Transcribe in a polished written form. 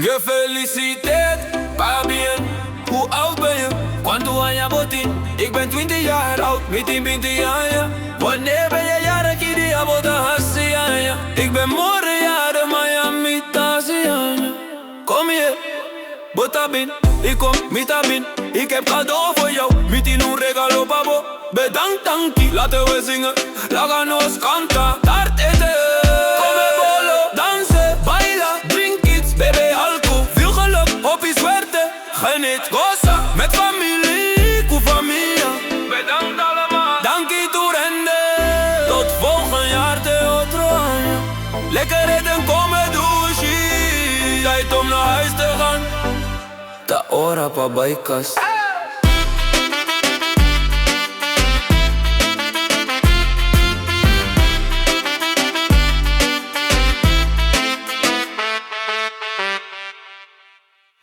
Gefeliciteerd, pa bien. Hoe oud ben je? Quanto años botin? Ik ben 20 jaar oud, meeting 20 jaar. Wanneer ben je jarig? Die abota hasianya. Ik ben morgen jarig, Miami Tazianya. Kom hier, botabin. Ik kom, mitabin. Ik heb cadeau voor jou. Meeting un regalo, babo. Bedankt, dankie. Laten we zingen. Laga nos canta. Taart eten. Kom en bolo. Dansen, baila. Drink iets, baby alcohol. Veel geluk, hoppie suerte. Geniet, goza. Met familie, cu familia. Bedankt allemaal. Dankie toerende. Tot volgend jaar de otro año. Lekker eten, kom en douche. Tijd om naar huis te gaan. Ta hora pa baikas.